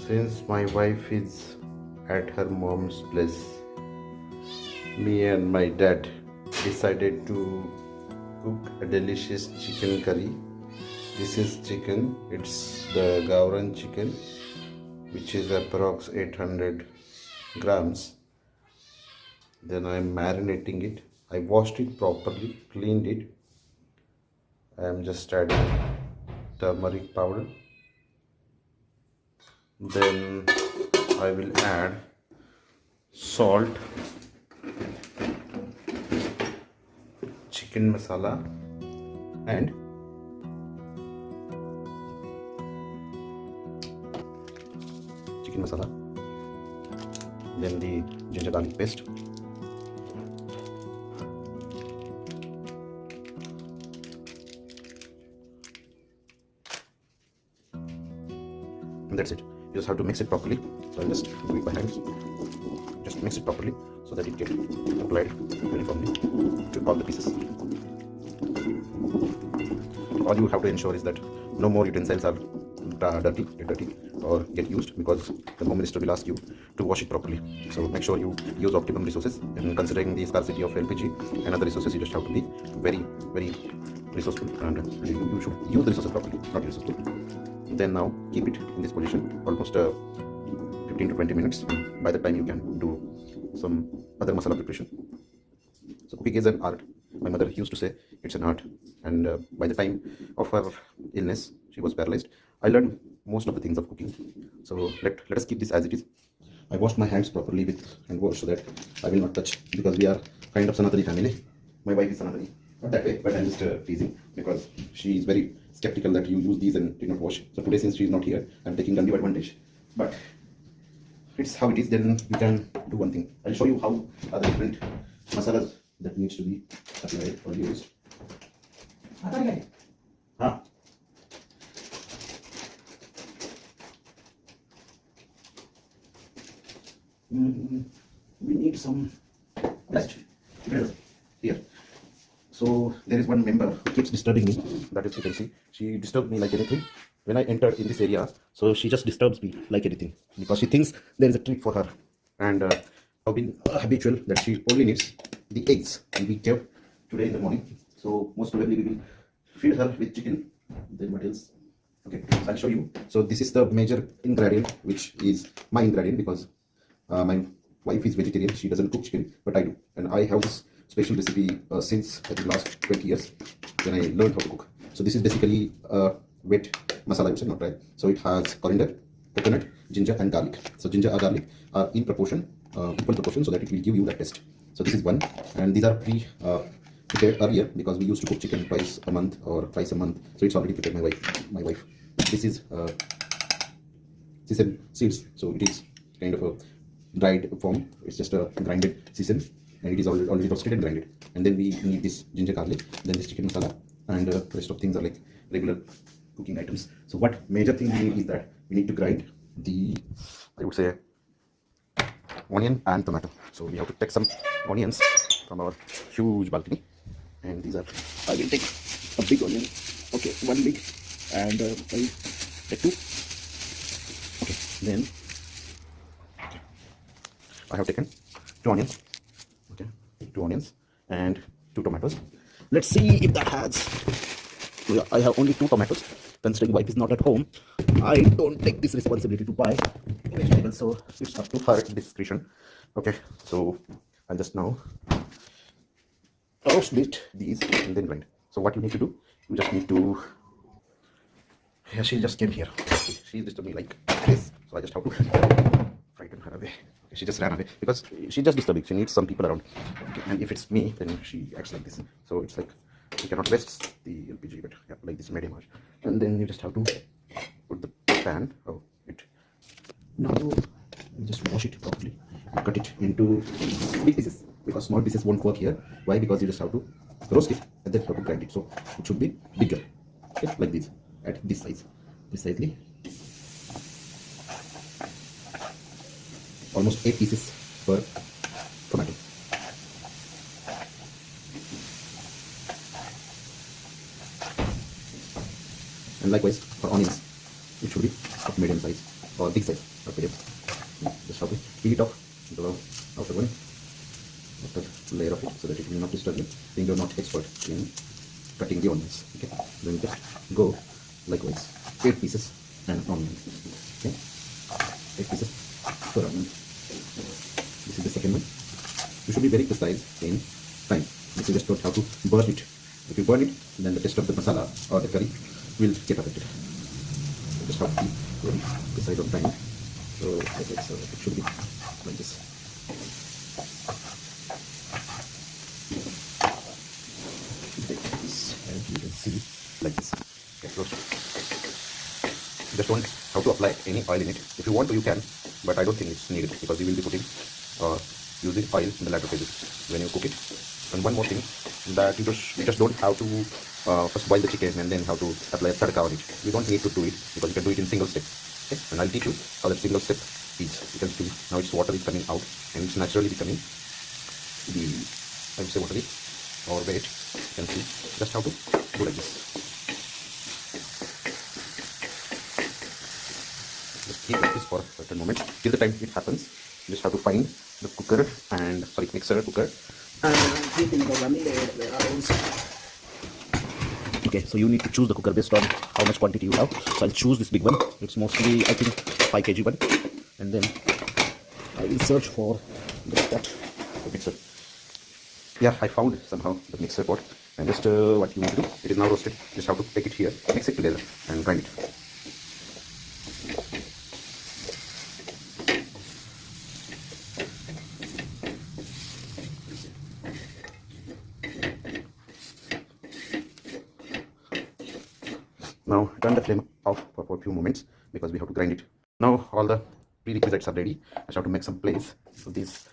Since my wife is at her mom's place, me and my dad decided to cook a delicious chicken curry. This is chicken, it's the Gauran chicken, which is approx 800 grams. Then I am marinating it. I washed it properly, cleaned it. I am just adding turmeric powder. Then I will add salt, chicken masala, and then the ginger garlic paste, and that's it. You just have to mix it properly. So I'll just do it by hands. Just mix it properly so that it gets applied uniformly to all the pieces. All you have to ensure is that no more utensils are dirty or get used, because the home minister will ask you to wash it properly. So make sure you use optimum resources, and considering the scarcity of LPG and other resources, you just have to be very resourceful, and you should use the resources properly, not resourceful. Then now keep it in this position almost 15 to 20 minutes. By the time you can do some other masala preparation. So cooking is an art. My mother used to say it's an art, and by the time of her illness, she was paralyzed. I learned most of the things of cooking. So let us keep this as it is. I washed my hands properly with hand wash so that I will not touch, because we are kind of Sanatani family. My wife is Sanatani. Not that way, but I'm just teasing, because she is very skeptical that you use these and did not wash. So today, since she is not here, I'm taking undue advantage. But it's how it is. Then we can do one thing. I'll show you how are the different masalas that needs to be applied or used. Huh? We need some light here. So there is one member who keeps disturbing me. That is, you can see, she disturbs me like anything when I enter in this area. So she just disturbs me like anything, because she thinks there is a treat for her. And I've been habitual that she only needs the eggs, and we gave today in the morning. So most probably we will feed her with chicken. Then what else? Okay, so I'll show you. So this is the major ingredient, which is my ingredient, because my wife is vegetarian. She doesn't cook chicken, but I do, and I have this special recipe since I think last 20 years when I learned how to cook. So this is basically wet masala, you say, not right. So it has coriander, coconut, ginger, and garlic. So ginger and garlic are in proportion, equal proportion, so that it will give you that taste. So this is one, and these are prepared earlier, because we used to cook chicken twice a month or thrice a month. So it's already prepared. My wife. This is sesame seeds. So it is kind of a dried form. It's just a grinded sesame, and it is already roasted and grinded. And then we need this ginger garlic, then this chicken masala, and the rest of things are like regular cooking items. So what major thing we need is that we need to grind the, I would say, onion and tomato. So we have to take some onions from our huge balcony, and these are, I will take a big onion. Okay, one big, and I take two. Okay, then I have taken two onions. Okay, two onions and two tomatoes. Let's see if that has. Yeah, I have only two tomatoes. Considering wife is not at home, I don't take this responsibility to buy vegetables, so it's up to her discretion. Okay, so I'll just now split these and then grind. So what you need to do, you just need to. Yeah, she just came here. She disturbed me like this, so I just have to frighten her away. Okay, she just ran away because she just disturbing. She needs some people around. Okay, and if it's me, then she acts like this. So it's like you cannot waste the LPG, but yeah, like this medium much. And then you just have to put the pan. Oh, it. Now you just wash it properly. Cut it into big pieces, because small pieces won't work here. Why? Because you just have to roast it and then have to grind it. So it should be bigger. Okay, like this, at this size, precisely. Almost 8 pieces per tomato. And likewise for onions, it should be of medium size. or big size. Okay, just have to peel it off into the outer one, after layer of it, so that it will not disturb you. Then you're not expert in cutting the onions. Okay, then just go likewise 8 pieces and onion. Okay, 8 pieces per onion. This is the second one. You should be very precise in time. You just don't have to burn it. If you burn it, then the taste of the masala or the curry will get affected. You just have to be very precise on time. So it should be like this. Take this and you can see like this. Okay, close. Just don't have to apply any oil in it. If you want to, you can, but I don't think it's needed because you will be putting using oil in the latter phases when you cook it. And one more thing, that you just don't have to first boil the chicken and then have to apply a tadka on it. You don't need to do it because you can do it in single step. Okay? And I'll teach you how that single step is. You can see now its water is coming out and it's naturally becoming the, I would say, watery or wet. You can see just how to do like this. Just keep like this for a certain moment till the time it happens. You just have to find the cooker and mixer cooker. Okay, so you need to choose the cooker based on how much quantity you have. So I'll choose this big one. It's mostly, I think, 5 kg one, and then I will search for the mixer. Yeah, I found somehow the mixer pot, and just what you need to do, it is now roasted. Just have to take it here, mix it together and grind it. Now turn the flame off for a few moments because we have to grind it. Now all the prerequisites are ready. I just have to make some place. So this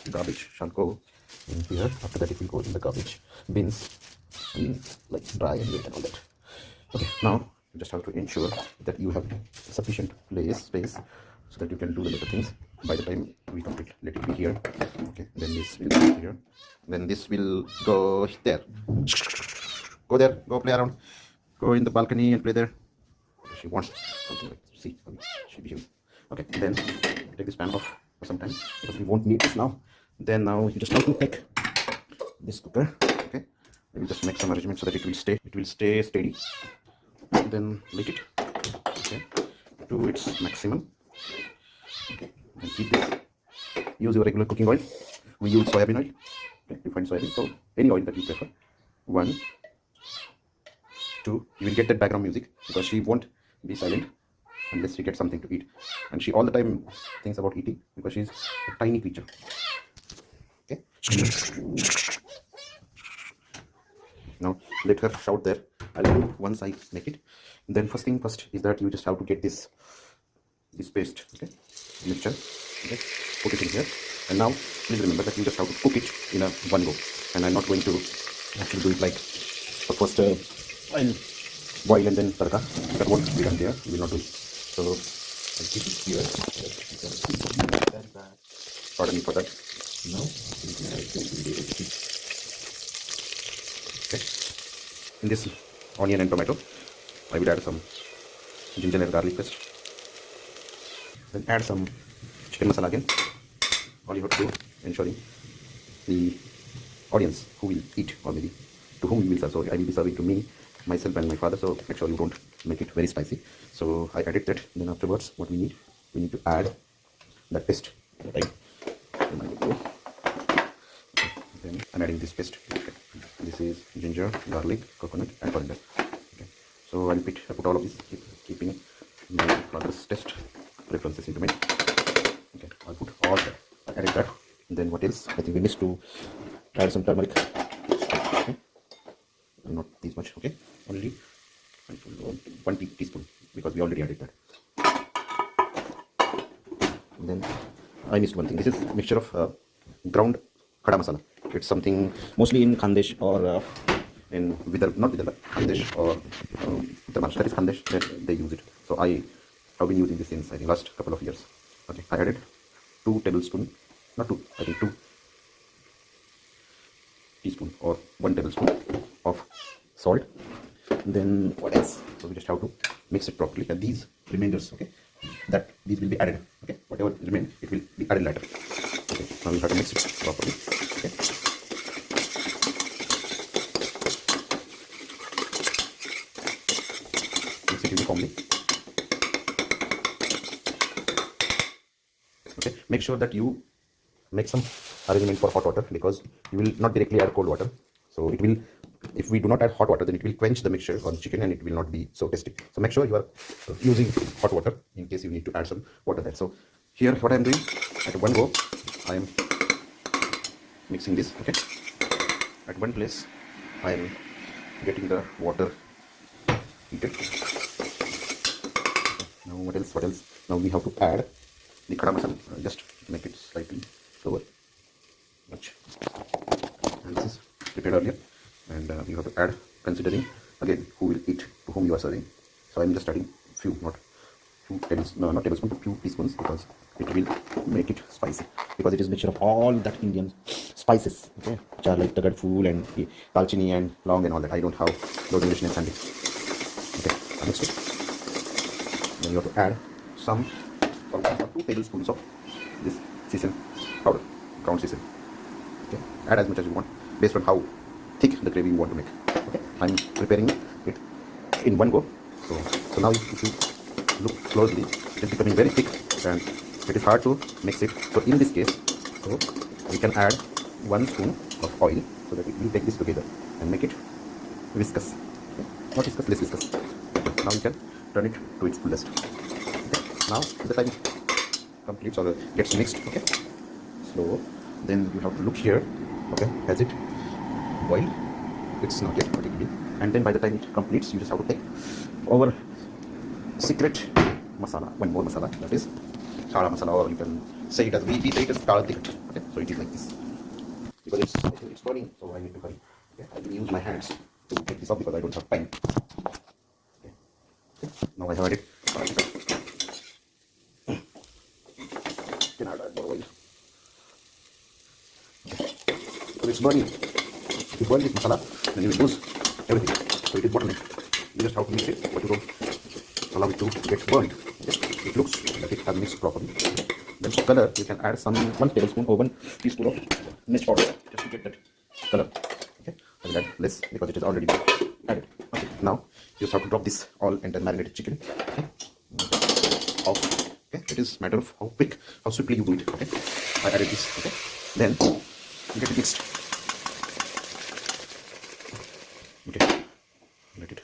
garbage shall go in here. After that it will go in the garbage bins and like dry and wet and all that. Okay, now you just have to ensure that you have sufficient space so that you can do the little things. By the time we complete, let it be here. Okay, then this will go here. Then this will go there. Go there, go play around, go in the balcony and play there. She wants something like this. See, she'll be here. Okay, then take this pan off for some time because we won't need this now. Then now you just have to take this cooker. Okay, let me just make some arrangement so that it will stay steady. And then lick it. Okay, to its maximum. Okay, and keep this. Use your regular cooking oil. We use soybean oil. Okay, refined soybean. So any oil that you prefer. 1, 2, you will get that background music because she won't be silent unless she gets something to eat, and she all the time thinks about eating because she's a tiny creature. Okay, now let her shout there. I'll do once I make it. Then first thing first is that you just have to get this paste, okay, mixture. Okay, put it in here, and now please remember that you just have to cook it in a one go, and I'm not going to actually do it like first I'll boil and then tadka. That won't be done there. We will not do it. So I'll keep it here. Pardon me for that. Now, okay. In this onion and tomato, I will add some ginger and garlic paste. Then add some chicken masala again. All you have to do, ensuring the audience who will eat, or maybe to whom you will serve. So I will be serving to me, myself and my father, so make sure you don't make it very spicy. So I added that. Then afterwards what we need to add that paste that then I'm adding this paste. Okay. This is ginger, garlic, coconut and coriander. Okay. So I'll put all of this, keeping my father's taste preferences into mind. Okay, I'll put all that. I added that. And then what else? I think we missed to add some turmeric. Okay. Not this much, okay, only 1 teaspoon because we already added that. And then I missed one thing. This is a mixture of ground khada masala. It's something mostly in Khandesh or in not Vidarbha, Khandesh or Uttar Maharashtra. That is Khandesh that they use it. So I have been using this since I think last couple of years. Okay, I added 2 tablespoons, not 2, I think 2 teaspoon or 1 tablespoon of salt. Then what else? So we just have to mix it properly, and these remainders, okay, that these will be added, okay, whatever remain it will be added later. Okay, now we have to mix it properly. Okay, mix it uniformly. Okay, make sure that you make some arrangement for hot water, because you will not directly add cold water. So it will, if we do not add hot water, then it will quench the mixture on chicken and it will not be so tasty. So make sure you are using hot water in case you need to add some water there. So here what I am doing, at one go I am mixing this. Okay, at one place I am getting the water heated. Now what else? Now we have to add the khada masala. Just make it slightly lower. Much. And this is prepared earlier, and you have to add considering again who will eat, to whom you are serving. So I am just adding few, not tablespoons, few teaspoons, because it will make it spicy, because it is mixture of all that Indian spices, okay, which are like tagad fool and dalchini and long and all that. I don't have those English names handy. Okay, next then you have to add some 2 tablespoons of this sesame powder, ground sesame. Okay, add as much as you want based on how thick the gravy you want to make. Okay, I'm preparing it in one go. So now if you look closely, it is becoming very thick and it is hard to mix it. So in this case, so we can add 1 spoon of oil so that it will take this together and make it viscous. Okay, not viscous, less viscous. Okay, now you can turn it to its fullest. Okay, now the time completes or gets mixed. Okay, so then you have to look here. Okay, has it boiled? It's not yet, but it will. And then by the time it completes, you just have to take our secret masala, one more masala, that is khada masala, or you can say it as we say it as khada tikkat. Okay, so it is like this, because it's burning, so I need to hurry. Okay, I will use my hands to take this off because I don't have time. Okay, now I have added khada tikkat. Can add more oil. So it's burning. If you boil this masala, then you will lose everything. So it is bottleneck. You just have to mix it, but you don't allow it to get burned. Okay? It looks like it has mixed properly. Then for color, you can add some 1 tablespoon or 1 teaspoon of mist powder just to get that color. Okay, I will add less because it is already added. Okay, now you just have to drop this all entire marinated chicken. Okay, off. Okay, it is matter of how quick, how swiftly you do it. Okay, I added this. Okay, then get it mixed. Okay, let it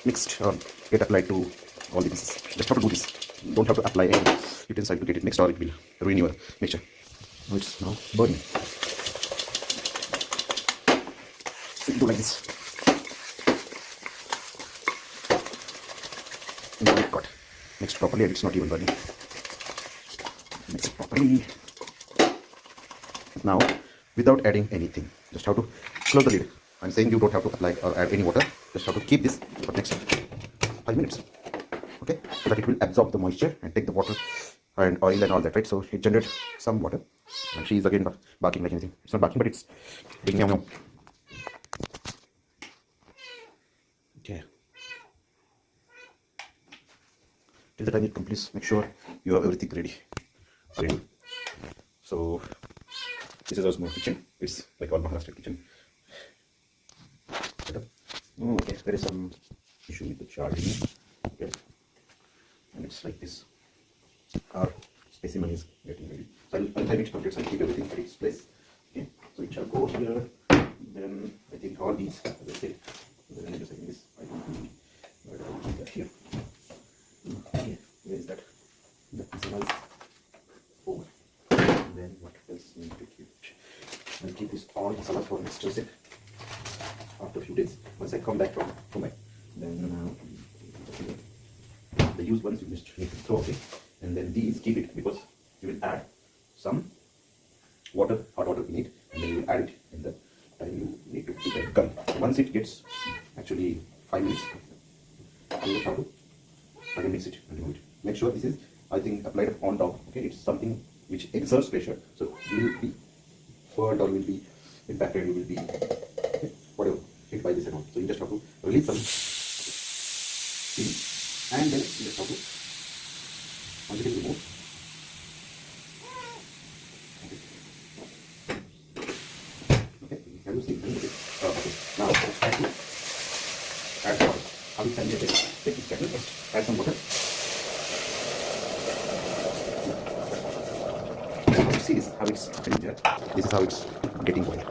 mixed or get applied to all the pieces. Just have to do this. You don't have to apply any utensil to get it mixed, or it will ruin your mixture. Now it's now burning. So you do like this. And then it got mixed properly, and it's not even burning. Mix it properly. Now, without adding anything, just have to close the lid. I'm saying you don't have to apply or add any water. Just have to keep this for next 5 minutes. Okay, so that it will absorb the moisture and take the water and oil and all that, right? So it generates some water. And she is again barking like anything. It's not barking, but it's doing meow meow. Okay. Till the time it completes, make sure you have everything ready. So this is our small kitchen. It's like all Maharashtra kitchen. Okay, there is some issue with the charging. Okay, and it's like this. Our specimen is getting ready. So I'll have it complete and keep everything at its place. Okay, so it shall go here. Then I think all these, as I said, then I'm just saying this. I don't need, but I'll keep that here. Okay, where is that? That is nice. Over. And then what else need to keep? I'll keep this all masala for next Tuesday. After a few days, once I come back from Mumbai, then the used ones you just need to throw away, and then these keep it, because you will add some water, hot water in it, and then you will add it in the time you need to keep it gun. Once it gets actually 5 minutes, you just have to again mix it and remove it. Make sure this is, I think, applied on top. Okay, it's something which exerts pressure, so you will be burned or will be impacted. You will be okay, whatever. hit by this amount. So you just have to release some steam, and then you just have to once it is removed. Okay, can you see? Okay, now add water. How you can get it? Take this kettle first. Add some water. And you see this how it's happening there. This is how it's getting boiled.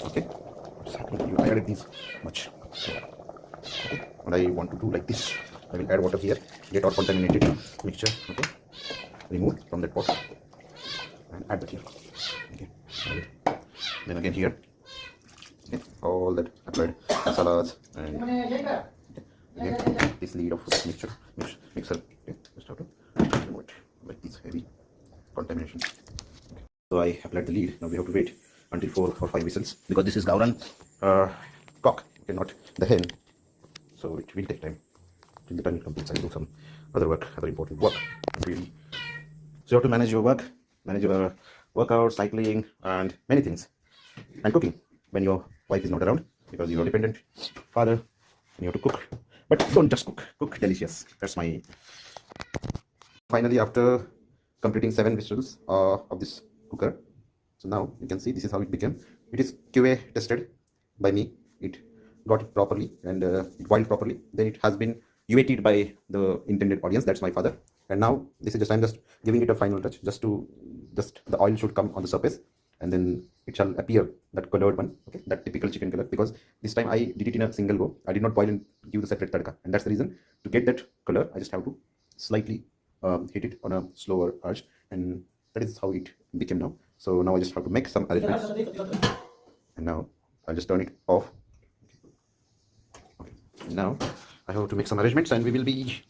Okay, what's happening? I added this much. Okay, and I want to do like this. I will add water here. Get our contaminated mixture. Okay, remove from that pot and add that here. Okay, then again here. Okay, all that applied masalas and again this lead of mixer. Okay, just have to remove it like this heavy contamination. Okay. So I applied the lead. Now we have to wait until 4 or 5 whistles because this is Gauran cock, okay, not the hen. So it will take time. Till the time it completes, I will do some other work, other important work. Really. So you have to manage your work, manage your workout, cycling, and many things, and cooking when your wife is not around because you are dependent father and you have to cook. But don't just cook, cook delicious. That's my. Finally, after completing 7 whistles of this cooker, so now you can see this is how it became. It is QA tested by me. It got it properly and it boiled properly. Then it has been UAT'd by the intended audience. That's my father. And now this is just, I'm just giving it a final touch, just the oil should come on the surface, and then it shall appear that colored one, okay, that typical chicken color, because this time I did it in a single go. I did not boil and give the separate tadka, and that's the reason. To get that color, I just have to slightly hit it on a slower arch, and that is how it became now. So now I just have to make some arrangements, and now I'll just turn it off. Okay. Now I have to make some arrangements, and we will be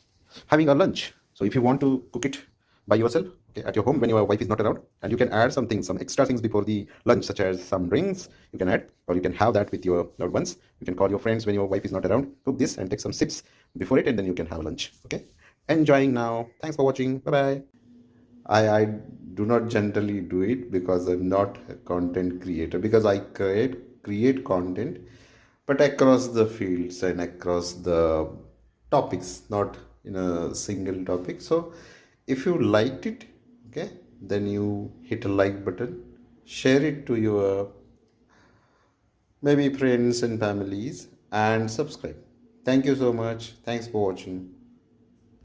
having a lunch. So if you want to cook it by yourself, okay, at your home when your wife is not around, and you can add some extra things before the lunch, such as some drinks you can add, or you can have that with your loved ones. You can call your friends when your wife is not around, cook this and take some sips before it, and then you can have lunch. Okay, enjoying now. Thanks for watching. Bye bye. I do not generally do it because I'm not a content creator, because I create content, but across the fields and across the topics, not in a single topic. So if you liked it, okay, then you hit a like button, share it to your maybe friends and families, and subscribe. Thank you so much. Thanks for watching.